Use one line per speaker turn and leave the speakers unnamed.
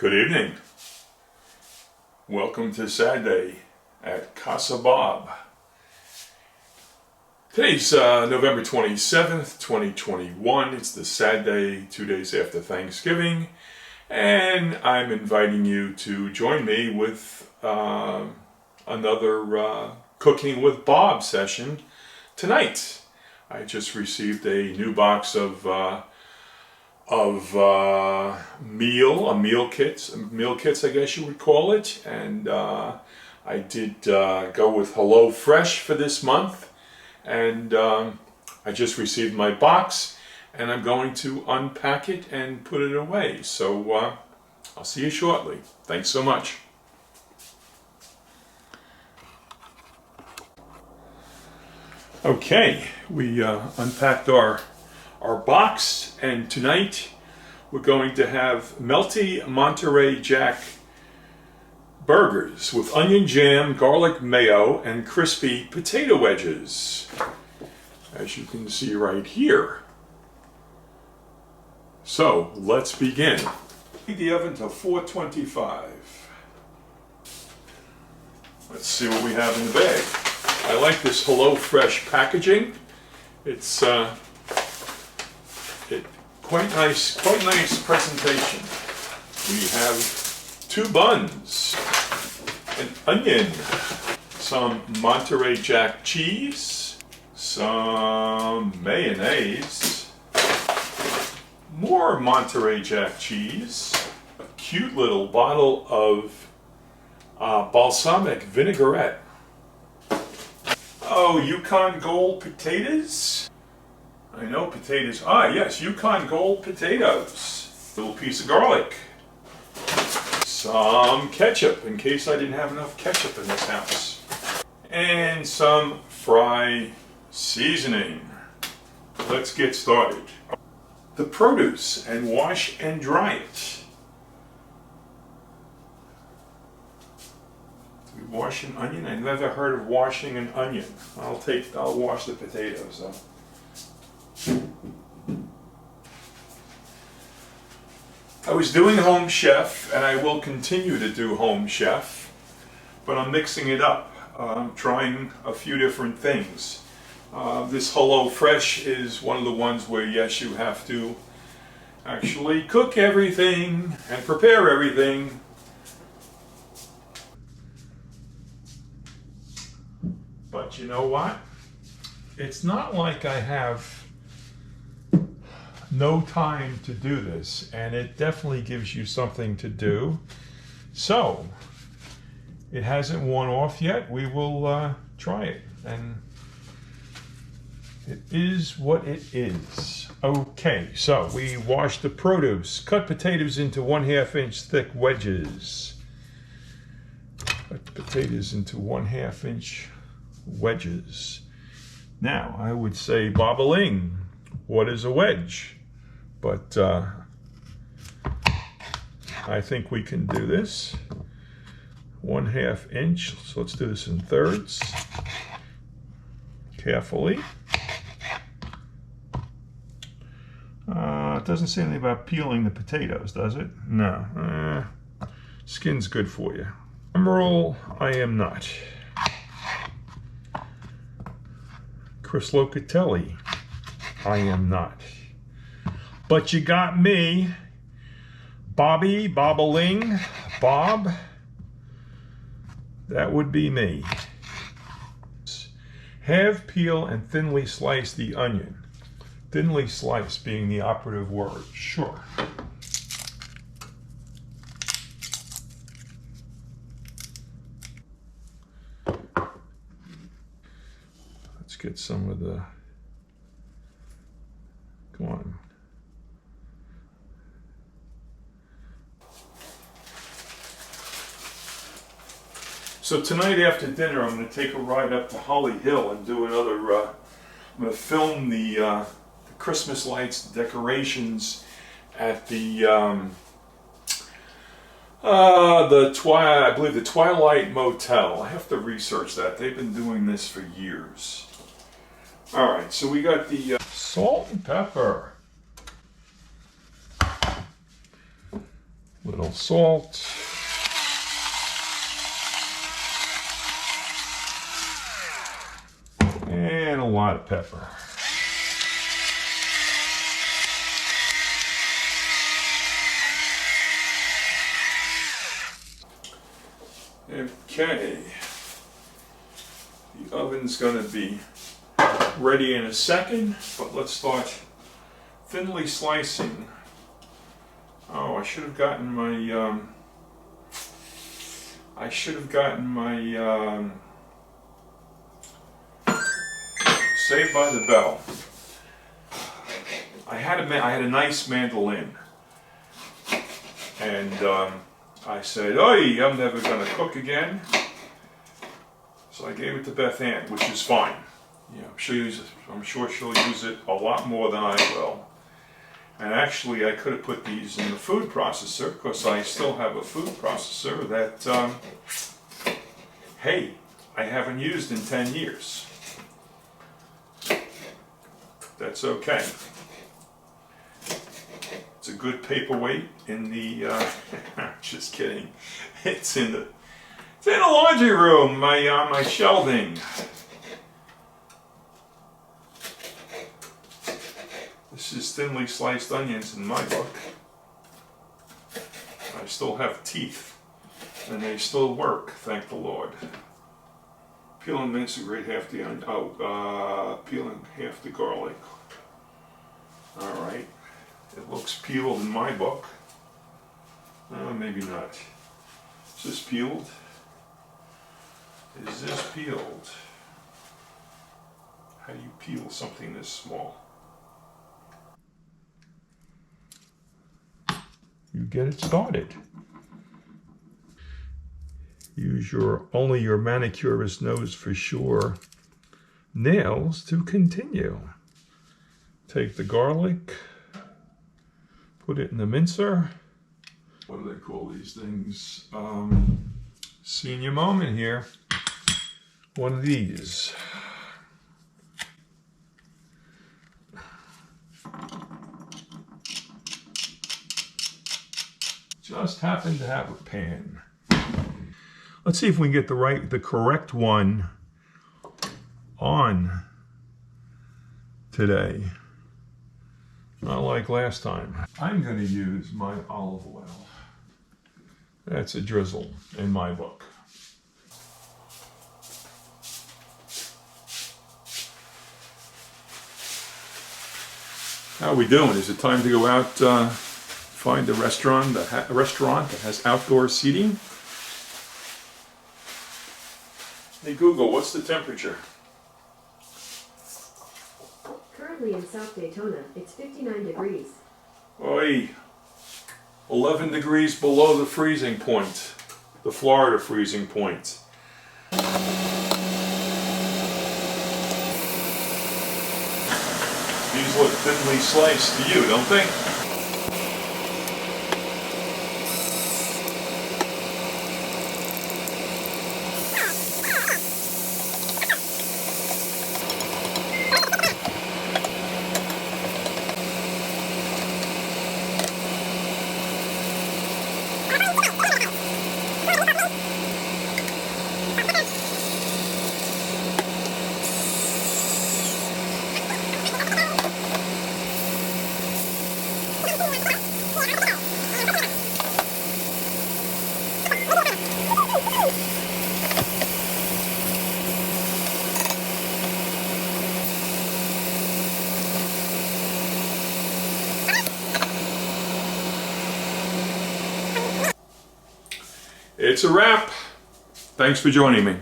Good evening. Welcome to Saturday at Casa Bob. Today's November 27th, 2021. It's the Saturday, 2 days after Thanksgiving, and I'm inviting you to join me with another Cooking with Bob session tonight. I just received a new box of meal kits, I guess you would call it, and I did go with Hello Fresh for this month, and I just received my box, and I'm going to unpack it and put it away. So I'll see you shortly. Thanks so much. Okay, we unpacked our box, and tonight we're going to have Melty Monterey Jack burgers with onion jam, garlic mayo, and crispy potato wedges, as you can see right here. So let's begin. Heat the oven to 425. Let's see what we have in the bag. I like this Hello Fresh packaging. It's quite nice presentation. We have 2 buns, an onion, some Monterey Jack cheese, some mayonnaise, more Monterey Jack cheese, a cute little bottle of balsamic vinaigrette. Oh, Yukon Gold potatoes. I know potatoes. Ah, yes, Yukon Gold potatoes. Little piece of garlic. Some ketchup, in case I didn't have enough ketchup in this house. And some fry seasoning. Let's get started. The produce, and wash and dry it. Do we wash an onion? I never heard of washing an onion. I'll wash the potatoes though. I was doing Home Chef, and I will continue to do Home Chef, but I'm mixing it up. I'm trying a few different things. This Hello Fresh is one of the ones where, yes, you have to actually cook everything and prepare everything. But you know what? It's not like I have no time to do this, and it definitely gives you something to do. So it hasn't worn off yet. We will try it, and it is what it is. Okay, so we wash the produce, cut potatoes into 1/2 inch thick wedges. Cut potatoes into 1/2 inch wedges. Now I would say, Bob-a-ling, what is a wedge? But I think we can do this. 1/2 inch. So let's do this in thirds. Carefully. It doesn't say anything about peeling the potatoes, does it? No. Skin's good for you. Emerald, I am not. Chris Locatelli, I am not. But you got me, Bobby, Bob-a-ling, Bob. That would be me. Halve, peel, and thinly slice the onion. Thinly slice being the operative word. Sure. Let's get some of the, come on. So tonight after dinner, I'm going to take a ride up to Holly Hill and do another, I'm going to film the Christmas lights, decorations at the I believe the Twilight Motel. I have to research that. They've been doing this for years. All right, so we got the salt and pepper. Little salt. And a lot of pepper. Okay, the oven's going to be ready in a second, but let's start thinly slicing. Oh, I should have gotten my Saved by the Bell. I had a nice mandolin, and I said, "Oi, I'm never gonna cook again." So I gave it to Beth Ann, which is fine. Yeah, I'm sure she'll use it a lot more than I will. And actually, I could have put these in the food processor, because I still have a food processor that, hey, I haven't used in 10 years. That's okay. It's a good paperweight in the, just kidding. It's in the laundry room, my shelving. This is thinly sliced onions in my book. I still have teeth, and they still work, thank the Lord. Peel and mince and grate half the onion. Peeling half the garlic. All right. It looks peeled in my book. Maybe not. Is this peeled? Is this peeled? How do you peel something this small? You get it started. Use only your manicurist knows for sure nails to continue. Take the garlic, put it in the mincer. What do they call these things? Senior moment here. One of these. Just happen to have a pan. Let's see if we can get the correct one on today. Not like last time. I'm going to use my olive oil. That's a drizzle in my book. How are we doing? Is it time to go out, find a restaurant that has outdoor seating? Hey Google, what's the temperature?
Currently in South Daytona, it's 59 degrees.
Oi, 11 degrees below the freezing point, the Florida freezing point. These look thinly sliced to you, don't they? It's a wrap. Thanks for joining me.